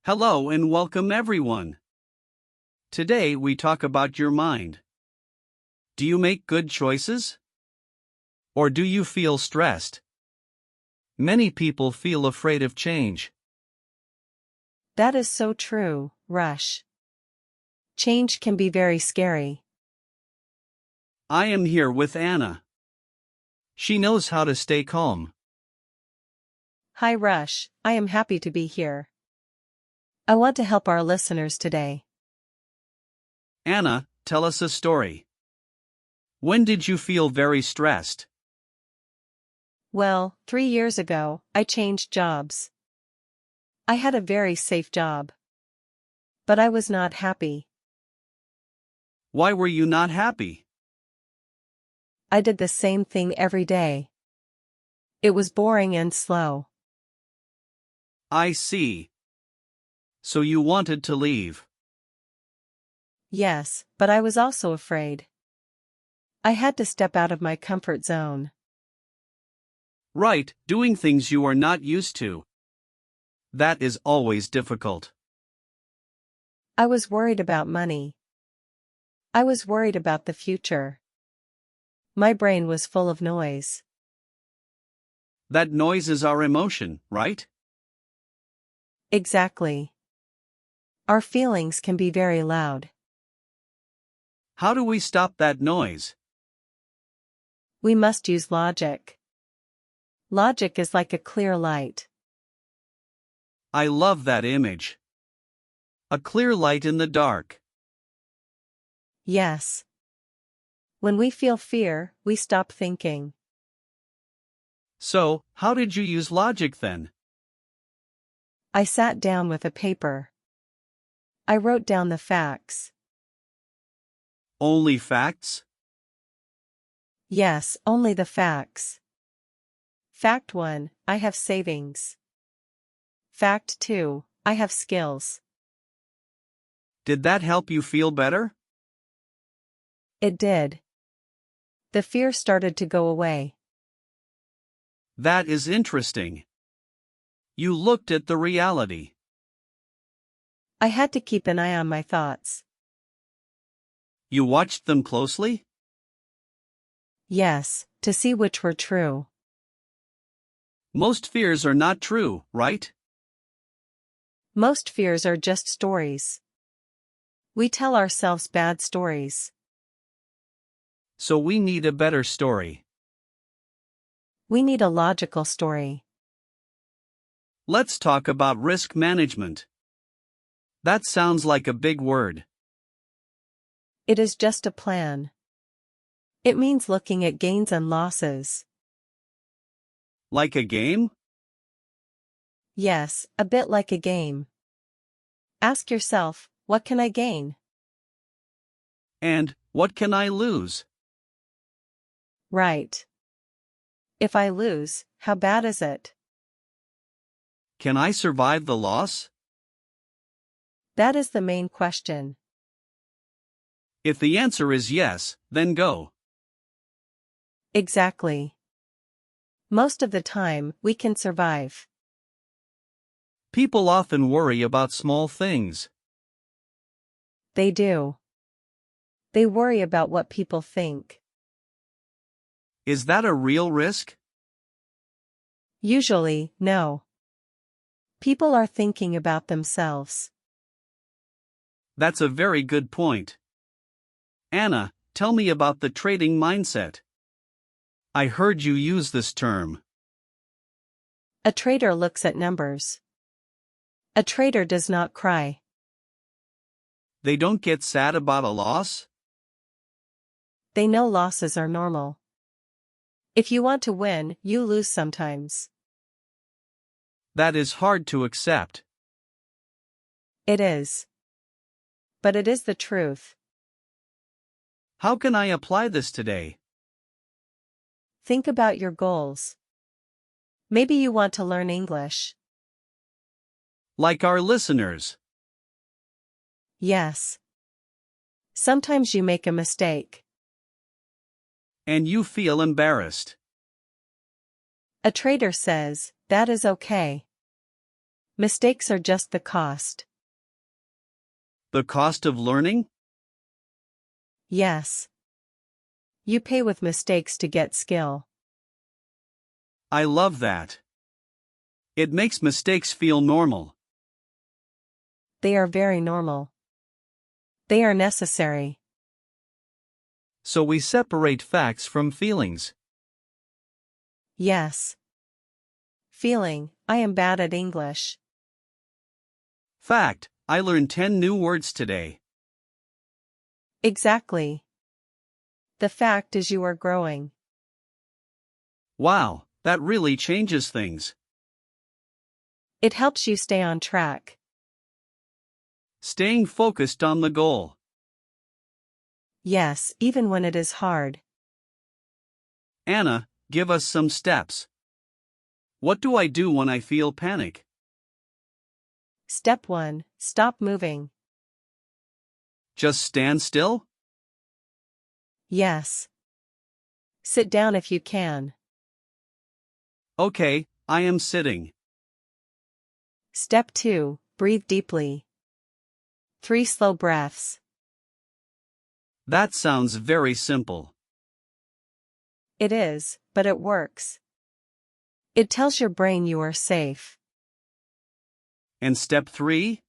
Hello and welcome everyone. Today we talk about your mind. Do you make good choices? Or do you feel stressed? Many people feel afraid of change. That is so true, Rush. Change can be very scary. I am here with Anna. She knows how to stay calm. Hi Rush, I am happy to be here. I want to help our listeners today. Anna, tell us a story. When did you feel very stressed? Well, 3 years ago, I changed jobs. I had a very safe job. But I was not happy. Why were you not happy? I did the same thing every day. It was boring and slow. I see. So you wanted to leave. Yes, but I was also afraid. I had to step out of my comfort zone. Right, doing things you are not used to. That is always difficult. I was worried about money. I was worried about the future. My brain was full of noise. That noise is our emotion, right? Exactly. Our feelings can be very loud. How do we stop that noise? We must use logic. Logic is like a clear light. I love that image. A clear light in the dark. Yes. When we feel fear, we stop thinking. So, how did you use logic then? I sat down with a paper. I wrote down the facts. Only facts? Yes, only the facts. Fact 1, I have savings. Fact 2, I have skills. Did that help you feel better? It did. The fear started to go away. That is interesting. You looked at the reality. I had to keep an eye on my thoughts. You watched them closely? Yes, to see which were true. Most fears are not true, right? Most fears are just stories. We tell ourselves bad stories. So we need a better story. We need a logical story. Let's talk about risk management. That sounds like a big word. It is just a plan. It means looking at gains and losses. Like a game? Yes, a bit like a game. Ask yourself, what can I gain? And, what can I lose? Right. If I lose, how bad is it? Can I survive the loss? That is the main question. If the answer is yes, then go. Exactly. Most of the time, we can survive. People often worry about small things. They do. They worry about what people think. Is that a real risk? Usually, no. People are thinking about themselves. That's a very good point. Anna, tell me about the trading mindset. I heard you use this term. A trader looks at numbers. A trader does not cry. They don't get sad about a loss? They know losses are normal. If you want to win, you lose sometimes. That is hard to accept. It is. But it is the truth. How can I apply this today? Think about your goals. Maybe you want to learn English. Like our listeners. Yes. Sometimes you make a mistake. And you feel embarrassed. A trader says, that is okay. Mistakes are just the cost. The cost of learning? Yes. You pay with mistakes to get skill. I love that. It makes mistakes feel normal. They are very normal. They are necessary. So we separate facts from feelings. Yes. Feeling, I am bad at English. Fact, I learned 10 new words today. Exactly. The fact is you are growing. Wow, that really changes things. It helps you stay on track. Staying focused on the goal. Yes, even when it is hard. Anna, give us some steps. What do I do when I feel panic? Step 1, stop moving. Just stand still? Yes. Sit down if you can. Okay, I am sitting. Step 2, breathe deeply. 3 slow breaths. That sounds very simple. It is, but it works. It tells your brain you are safe. And step 3?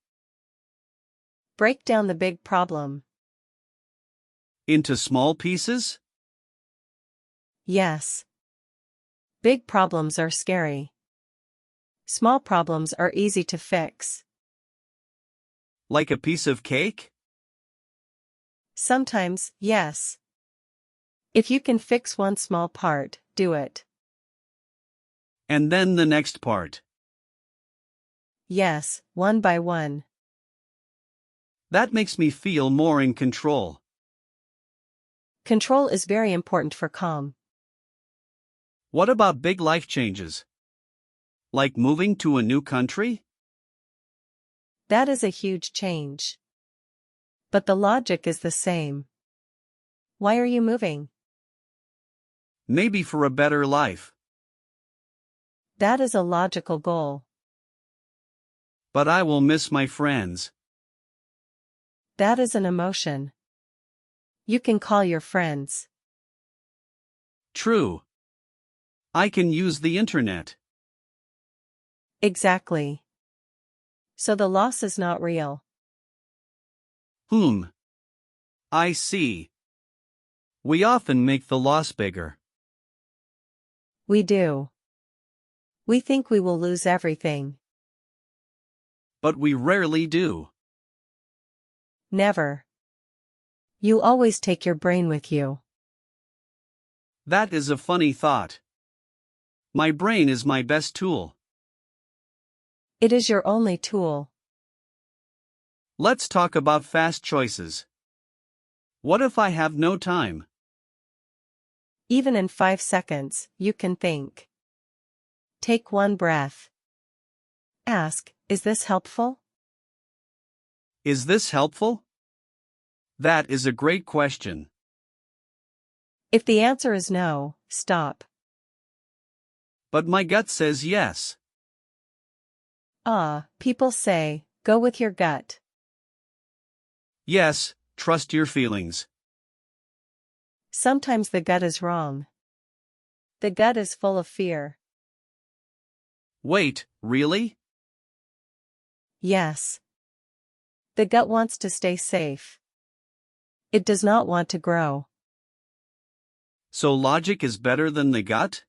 Break down the big problem. Into small pieces? Yes. Big problems are scary. Small problems are easy to fix. Like a piece of cake? Sometimes, yes. If you can fix one small part, do it. And then the next part. Yes, one by one. That makes me feel more in control. Control is very important for calm. What about big life changes? Like moving to a new country? That is a huge change. But the logic is the same. Why are you moving? Maybe for a better life. That is a logical goal. But I will miss my friends. That is an emotion. You can call your friends. True. I can use the internet. Exactly. So the loss is not real. I see. We often make the loss bigger. We do. We think we will lose everything. But we rarely do. Never. You always take your brain with you. That is a funny thought. My brain is my best tool. It is your only tool. Let's talk about fast choices. What if I have no time? Even in 5 seconds, you can think. Take one breath. Ask, is this helpful? Is this helpful? That is a great question. If the answer is no, stop. But my gut says yes. People say, go with your gut. Yes, trust your feelings. Sometimes the gut is wrong. The gut is full of fear. Wait, really? Yes. The gut wants to stay safe. It does not want to grow. So logic is better than the gut?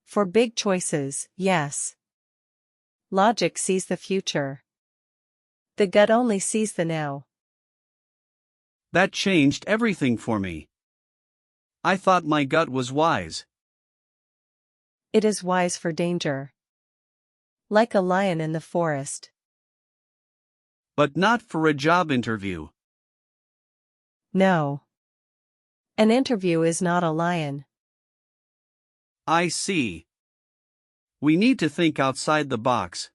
For big choices, yes. Logic sees the future. The gut only sees the now. That changed everything for me. I thought my gut was wise. It is wise for danger. Like a lion in the forest. But not for a job interview. No. An interview is not a lion. I see. We need to think outside the box.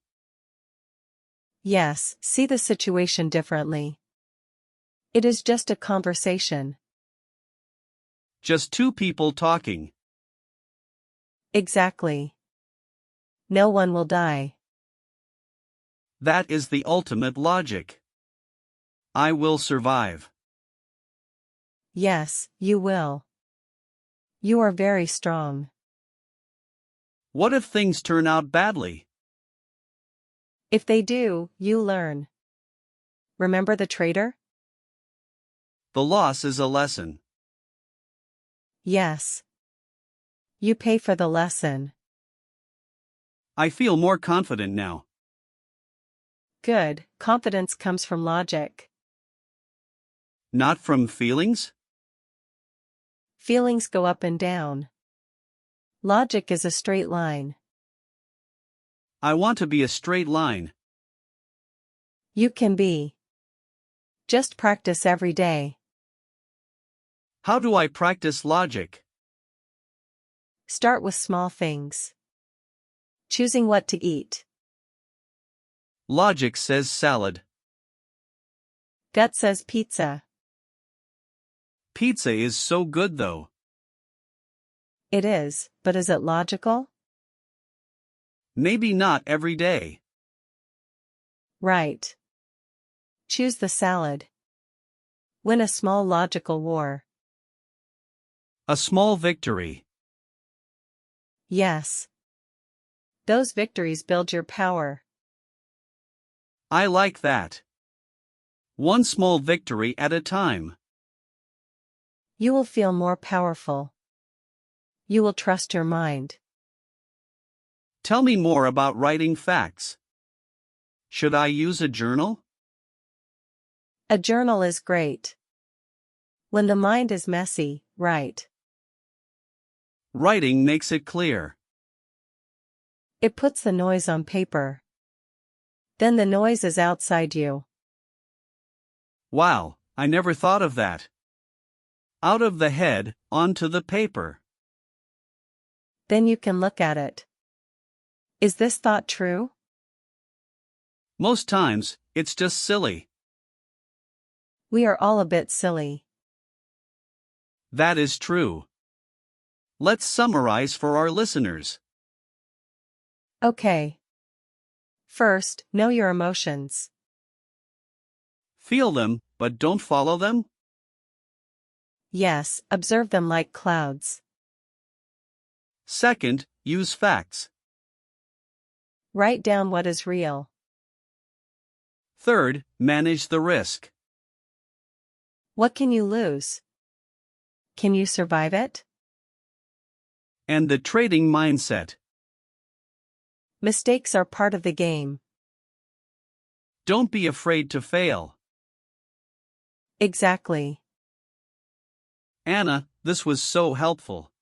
Yes, see the situation differently. It is just a conversation. Just two people talking. Exactly. No one will die. That is the ultimate logic. I will survive. Yes, you will. You are very strong. What if things turn out badly? If they do, you learn. Remember the traitor? The loss is a lesson. Yes. You pay for the lesson. I feel more confident now. Good, confidence comes from logic. Not from feelings? Feelings go up and down. Logic is a straight line. I want to be a straight line. You can be. Just practice every day. How do I practice logic? Start with small things. Choosing what to eat. Logic says salad. Gut says pizza. Pizza is so good though. It is, but is it logical? Maybe not every day. Right. Choose the salad. Win a small logical war. A small victory. Yes. Those victories build your power. I like that. One small victory at a time. You will feel more powerful. You will trust your mind. Tell me more about writing facts. Should I use a journal? A journal is great. When the mind is messy, write. Writing makes it clear. It puts the noise on paper. Then the noise is outside you. Wow, I never thought of that. Out of the head, onto the paper. Then you can look at it. Is this thought true? Most times, it's just silly. We are all a bit silly. That is true. Let's summarize for our listeners. Okay. First, know your emotions. Feel them, but don't follow them? Yes, observe them like clouds. Second, use facts. Write down what is real. Third, manage the risk. What can you lose? Can you survive it? And the trading mindset. Mistakes are part of the game. Don't be afraid to fail. Exactly. Anna, this was so helpful.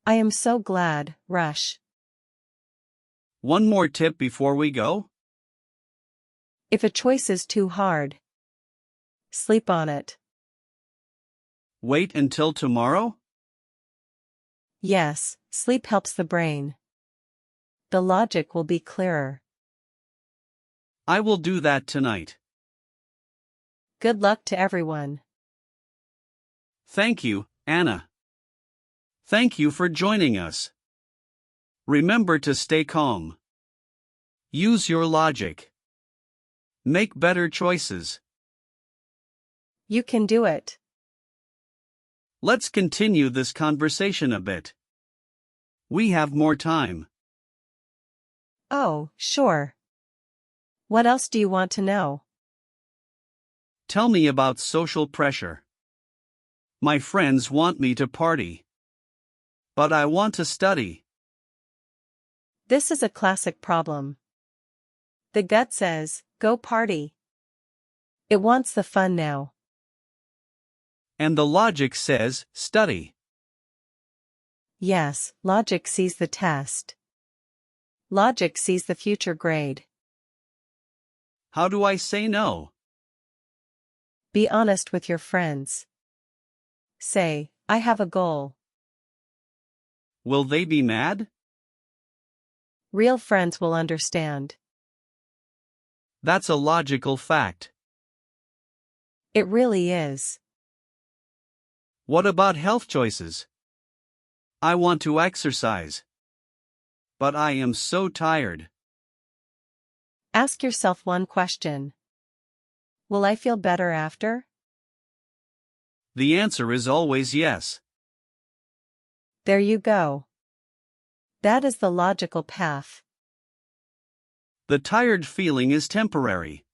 I am so glad, Rush. One more tip before we go? If a choice is too hard, sleep on it. Wait until tomorrow? Yes, sleep helps the brain. The logic will be clearer. I will do that tonight. Good luck to everyone. Thank you, Anna. Thank you for joining us. Remember to stay calm. Use your logic. Make better choices. You can do it. Let's continue this conversation a bit. We have more time. Oh, sure. What else do you want to know? Tell me about social pressure. My friends want me to party. But I want to study. This is a classic problem. The gut says, go party. It wants the fun now. And the logic says, study. Yes, logic sees the test. Logic sees the future grade. How do I say no? Be honest with your friends. Say, I have a goal. Will they be mad? Real friends will understand. That's a logical fact. It really is. What about health choices? I want to exercise. But I am so tired. Ask yourself one question. Will I feel better after? The answer is always yes. There you go. That is the logical path. The tired feeling is temporary.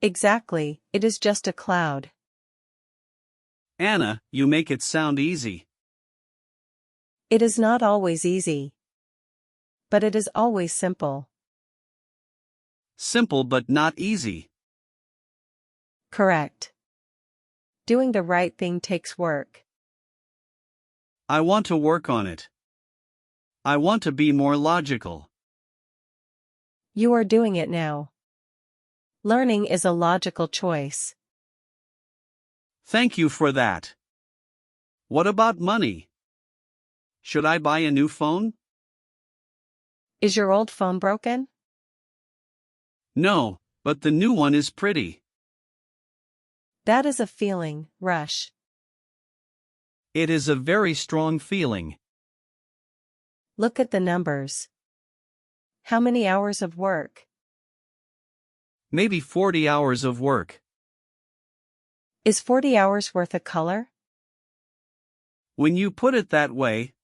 Exactly, it is just a cloud. Anna, you make it sound easy. It is not always easy. But it is always simple. Simple but not easy. Correct. Doing the right thing takes work. I want to work on it. I want to be more logical. You are doing it now. Learning is a logical choice. Thank you for that. What about money? Should I buy a new phone? Is your old phone broken? No, but the new one is pretty. That is a feeling, rush. It is a very strong feeling. Look at the numbers. How many hours of work? Maybe 40 hours of work. Is 40 hours worth a color? When you put it that way,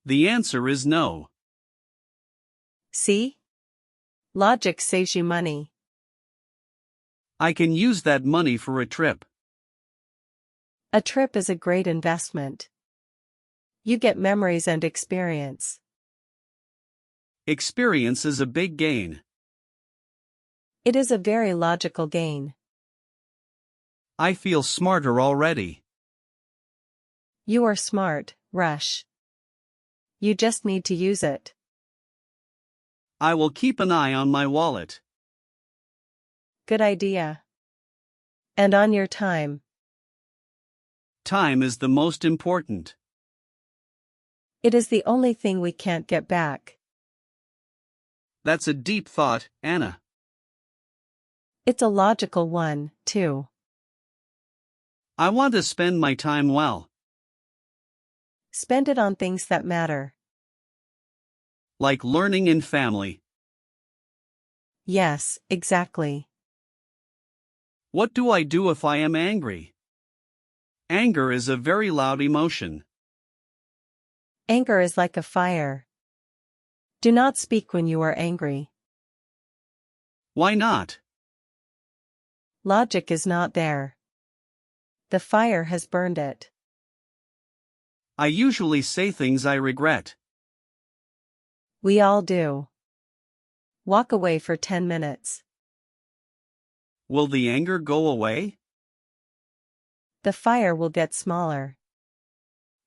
the answer is no. See? Logic saves you money. I can use that money for a trip. A trip is a great investment. You get memories and experience. Experience is a big gain. It is a very logical gain. I feel smarter already. You are smart, Rush. You just need to use it. I will keep an eye on my wallet. Good idea. And on your time. Time is the most important. It is the only thing we can't get back. That's a deep thought, Anna. It's a logical one, too. I want to spend my time well. Spend it on things that matter. Like learning and family. Yes, exactly. What do I do if I am angry? Anger is a very loud emotion. Anger is like a fire. Do not speak when you are angry. Why not? Logic is not there. The fire has burned it. I usually say things I regret. We all do. Walk away for 10 minutes. Will the anger go away? The fire will get smaller.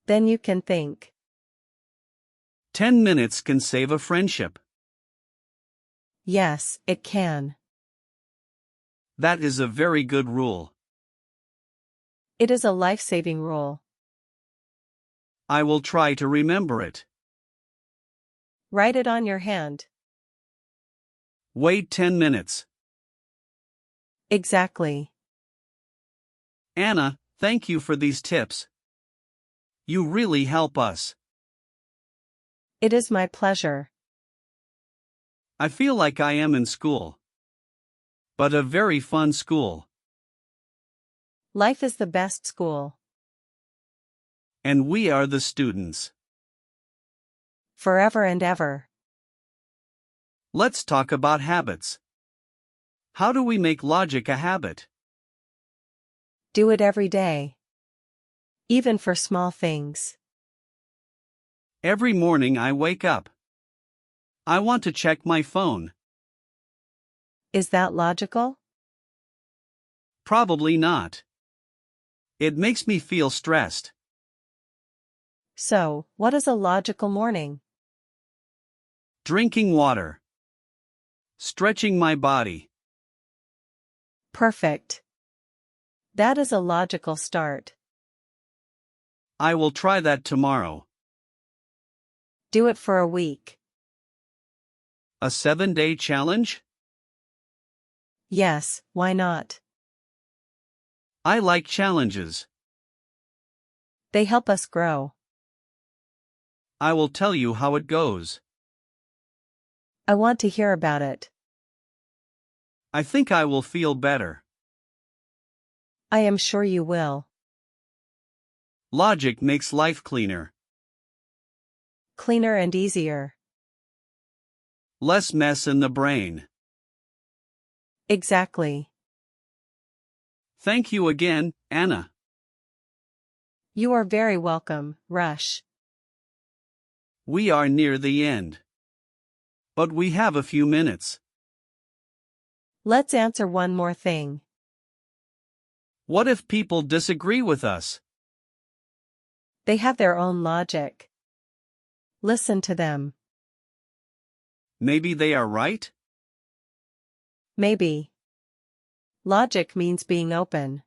Then you can think. 10 minutes can save a friendship. Yes, it can. That is a very good rule. It is a life-saving rule. I will try to remember it. Write it on your hand. Wait 10 minutes. Exactly. Anna, thank you for these tips. You really help us. It is my pleasure. I feel like I am in school. But a very fun school. Life is the best school. And we are the students. Forever and ever. Let's talk about habits. How do we make logic a habit? Do it every day. Even for small things. Every morning I wake up. I want to check my phone. Is that logical? Probably not. It makes me feel stressed. So, what is a logical morning? Drinking water. Stretching my body. Perfect. That is a logical start. I will try that tomorrow. Do it for a week. A 7-day challenge? Yes, why not? I like challenges. They help us grow. I will tell you how it goes. I want to hear about it. I think I will feel better. I am sure you will. Logic makes life cleaner. Cleaner and easier. Less mess in the brain. Exactly. Thank you again, Anna. You are very welcome, Rush. We are near the end. But we have a few minutes. Let's answer one more thing. What if people disagree with us? They have their own logic. Listen to them. Maybe they are right? Maybe. Logic means being open.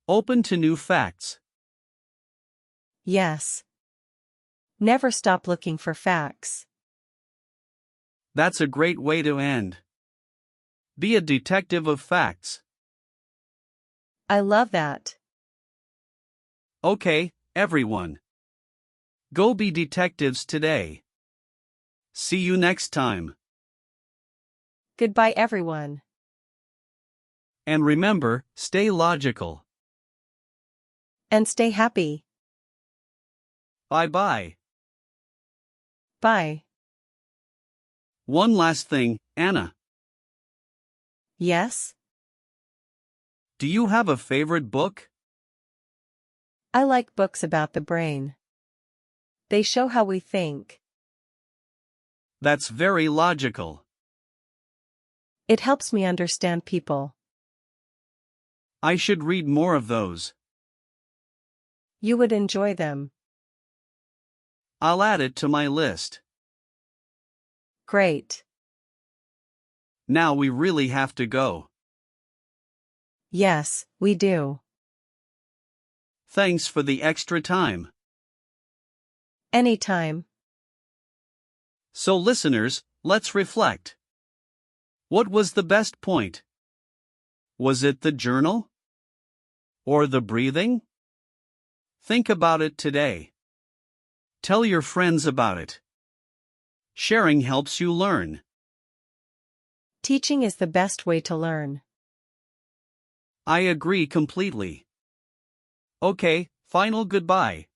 Open to new facts. Yes. Never stop looking for facts. That's a great way to end. Be a detective of facts. I love that. Okay, everyone. Go be detectives today. See you next time. Goodbye, everyone. And remember, stay logical. And stay happy. Bye-bye. Bye. One last thing, Anna. Yes? Do you have a favorite book? I like books about the brain. They show how we think. That's very logical. It helps me understand people. I should read more of those. You would enjoy them. I'll add it to my list. Great. Now we really have to go. Yes, we do. Thanks for the extra time. Anytime. So listeners, let's reflect. What was the best point? Was it the journal? Or the breathing? Think about it today. Tell your friends about it. Sharing helps you learn. Teaching is the best way to learn. I agree completely. Okay, final goodbye.